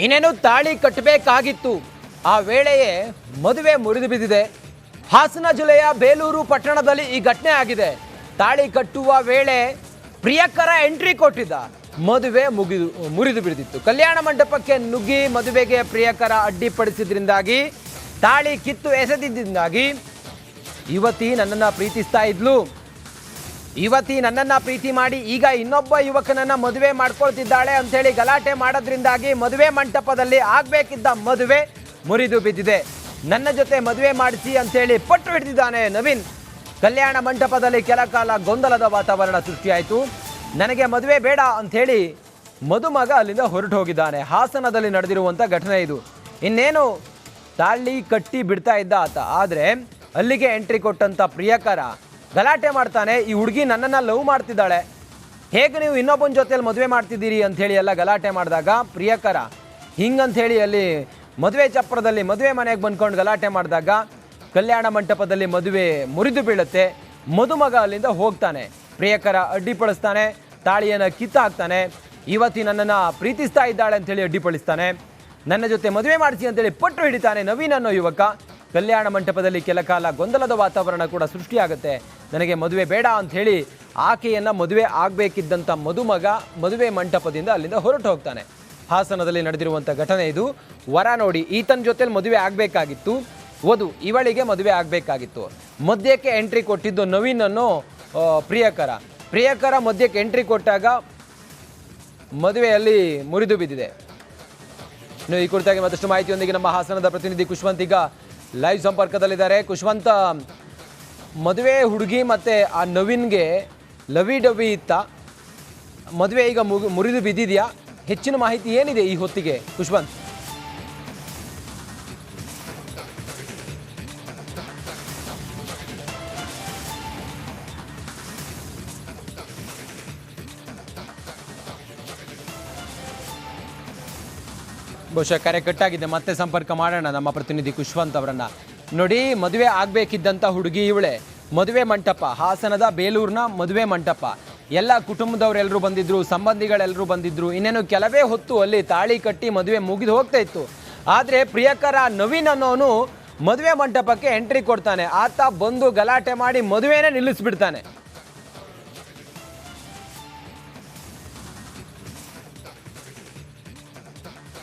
ಇನ್ನೇನು ತಾಳಿ ಕಟ್ಟಬೇಕಾಗಿತ್ತು. ಆ ವೇಳೆಯೇ ಮದುವೆ ಮುರಿದು ಬಿದ್ದಿದೆ. ಹಾಸನ ಜಿಲ್ಲೆಯ ಬೇಲೂರು ಪಟ್ಟಣದಲ್ಲಿ ಈ ಘಟನೆ ಆಗಿದೆ. ತಾಳಿ ಕಟ್ಟುವ ವೇಳೆ ಪ್ರಿಯಕರ ಎಂಟ್ರಿ ಕೊಟ್ಟಿದ್ದ. ಮದುವೆ ಮುರಿದು ಬಿದ್ದಿತ್ತು. ಕಲ್ಯಾಣ ಮಂಟಪಕ್ಕೆ ನುಗ್ಗಿ ಮದುವೆಗೆ ಪ್ರಿಯಕರ ಅಡ್ಡಿಪಡಿಸಿದ್ರಿಂದಾಗಿ, ತಾಳಿ ಕಿತ್ತು ಎಸೆದಿದ್ದಾಗಿ ಯುವತಿ ನನ್ನನ್ನು ಪ್ರೀತಿಸ್ತಾ ಇದ್ಲು. ಯುವತಿ ನನ್ನನ್ನ ಪ್ರೀತಿ ಮಾಡಿ ಈಗ ಇನ್ನೊಬ್ಬ ಯುವಕನನ್ನ ಮದುವೆ ಮಾಡ್ಕೊಳ್ತಿದ್ದಾಳೆ ಅಂತೇಳಿ ಗಲಾಟೆ ಮಾಡೋದ್ರಿಂದಾಗಿ ಮದುವೆ ಮಂಟಪದಲ್ಲಿ ಆಗ್ಬೇಕಿದ್ದ ಮದುವೆ ಮುರಿದು ಬಿದ್ದಿದೆ. ನನ್ನ ಜೊತೆ ಮದುವೆ ಮಾಡಿಸಿ ಅಂತೇಳಿ ಪಟ್ಟು ಹಿಡಿದಿದ್ದಾನೆ ನವೀನ್. ಕಲ್ಯಾಣ ಮಂಟಪದಲ್ಲಿ ಕೆಲ ಕಾಲ ಗೊಂದಲದ ವಾತಾವರಣ ಸೃಷ್ಟಿಯಾಯಿತು. ನನಗೆ ಮದುವೆ ಬೇಡ ಅಂಥೇಳಿ ಮದುಮಗ ಅಲ್ಲಿಂದ ಹೊರಟು ಹೋಗಿದ್ದಾನೆ. ಹಾಸನದಲ್ಲಿ ನಡೆದಿರುವಂಥ ಘಟನೆ ಇದು. ಇನ್ನೇನು ತಾಳಿ ಕಟ್ಟಿ ಬಿಡ್ತಾ ಇದ್ದ ಆತ, ಆದರೆ ಅಲ್ಲಿಗೆ ಎಂಟ್ರಿ ಕೊಟ್ಟಂಥ ಪ್ರಿಯಕರ ಗಲಾಟೆ ಮಾಡ್ತಾನೆ. ಈ ಹುಡುಗಿ ನನ್ನನ್ನು ಲವ್ ಮಾಡ್ತಿದ್ದಾಳೆ, ಹೇಗೆ ನೀವು ಇನ್ನೊಬ್ಬನ ಜೊತೆಯಲ್ಲಿ ಮದುವೆ ಮಾಡ್ತಿದ್ದೀರಿ ಅಂಥೇಳಿ ಎಲ್ಲ ಗಲಾಟೆ ಮಾಡಿದಾಗ ಪ್ರಿಯಕರ ಹಿಂಗಂಥೇಳಿ ಅಲ್ಲಿ ಮದುವೆ ಚಪ್ರದಲ್ಲಿ ಮದುವೆ ಮನೆಗೆ ಬಂದ್ಕೊಂಡು ಗಲಾಟೆ ಮಾಡಿದಾಗ ಕಲ್ಯಾಣ ಮಂಟಪದಲ್ಲಿ ಮದುವೆ ಮುರಿದು ಬೀಳುತ್ತೆ. ಮದುಮಗ ಅಲ್ಲಿಂದ ಹೋಗ್ತಾನೆ. ಪ್ರಿಯಕರ ಅಡ್ಡಿಪಡಿಸ್ತಾನೆ, ತಾಳಿಯನ್ನು ಕಿತ್ತಾಕ್ತಾನೆ. ಯುವತಿ ನನ್ನನ್ನು ಪ್ರೀತಿಸ್ತಾ ಇದ್ದಾಳೆ ಅಂಥೇಳಿ ಅಡ್ಡಿಪಡಿಸ್ತಾನೆ. ನನ್ನ ಜೊತೆ ಮದುವೆ ಮಾಡಿಸಿ ಅಂತೇಳಿ ಪಟ್ಟು ಹಿಡಿತಾನೆ ನವೀನ್ ಅನ್ನೋ ಯುವಕ. ಕಲ್ಯಾಣ ಮಂಟಪದಲ್ಲಿ ಕೆಲ ಕಾಲ ಗೊಂದಲದ ವಾತಾವರಣ ಕೂಡ ಸೃಷ್ಟಿಯಾಗುತ್ತೆ. ನನಗೆ ಮದುವೆ ಬೇಡ ಅಂಥೇಳಿ ಆಕೆಯನ್ನು ಮದುವೆ ಆಗಬೇಕಿದ್ದಂಥ ಮದುಮಗ ಮದುವೆ ಮಂಟಪದಿಂದ ಅಲ್ಲಿಂದ ಹೊರಟು ಹೋಗ್ತಾನೆ. ಹಾಸನದಲ್ಲಿ ನಡೆದಿರುವಂಥ ಘಟನೆ ಇದು. ವರ ನೋಡಿ ಈತನ ಜೊತೆಲಿ ಮದುವೆ ಆಗಬೇಕಾಗಿತ್ತು, ವಧು ಇವಳಿಗೆ ಮದುವೆ ಆಗಬೇಕಾಗಿತ್ತು. ಮಧ್ಯಕ್ಕೆ ಎಂಟ್ರಿ ಕೊಟ್ಟಿದ್ದು ನವೀನ್ ಅನ್ನೋ ಪ್ರಿಯಕರ ಮಧ್ಯಕ್ಕೆ ಎಂಟ್ರಿ ಕೊಟ್ಟಾಗ ಮದುವೆಯಲ್ಲಿ ಮುರಿದು ಬಿದ್ದಿದೆ. ಇನ್ನು ಈ ಕುರಿತಾಗಿ ಮತ್ತಷ್ಟು ಮಾಹಿತಿಯೊಂದಿಗೆ ನಮ್ಮ ಹಾಸನದ ಪ್ರತಿನಿಧಿ ಕುಶ್ವಂತ್ ಈಗ ಲೈವ್ ಸಂಪರ್ಕದಲ್ಲಿದ್ದಾರೆ. ಕುಶ್ವಂತ, ಮದುವೆ ಹುಡುಗಿ ಮತ್ತು ಆ ನವೀನ್ಗೆ ಲವಿ ಡವಿ ಇತ್ತ, ಮದುವೆ ಈಗ ಮುರಿದು ಬಿದ್ದಿದೆಯಾ? ಹೆಚ್ಚಿನ ಮಾಹಿತಿ ಏನಿದೆ ಈ ಹೊತ್ತಿಗೆ ಕುಶ್ವಂತ್? ಬಹುಶಃ ಕರೆ ಕಟ್ಟಾಗಿದೆ, ಮತ್ತೆ ಸಂಪರ್ಕ ಮಾಡೋಣ ನಮ್ಮ ಪ್ರತಿನಿಧಿ ಕುಶ್ವಂತ್ ಅವರನ್ನ. ನೋಡಿ, ಮದುವೆ ಆಗಬೇಕಿದ್ದಂಥ ಹುಡುಗಿ ಇವಳೆ. ಮದುವೆ ಮಂಟಪ, ಹಾಸನದ ಬೇಲೂರಿನ ಮದುವೆ ಮಂಟಪ. ಎಲ್ಲ ಕುಟುಂಬದವರೆಲ್ಲರೂ ಬಂದಿದ್ರು, ಸಂಬಂಧಿಗಳೆಲ್ಲರೂ ಬಂದಿದ್ರು. ಇನ್ನೇನು ಕೆಲವೇ ಹೊತ್ತು ಅಲ್ಲಿ ತಾಳಿ ಕಟ್ಟಿ ಮದುವೆ ಮುಗಿದು ಹೋಗ್ತಾ ಇತ್ತು. ಆದರೆ ಪ್ರಿಯಕರ ನವೀನ್ ಅನ್ನೋನು ಮದುವೆ ಮಂಟಪಕ್ಕೆ ಎಂಟ್ರಿ ಕೊಡ್ತಾನೆ. ಆತ ಬಂದು ಗಲಾಟೆ ಮಾಡಿ ಮದುವೆನೇ ನಿಲ್ಲಿಸ್ಬಿಡ್ತಾನೆ.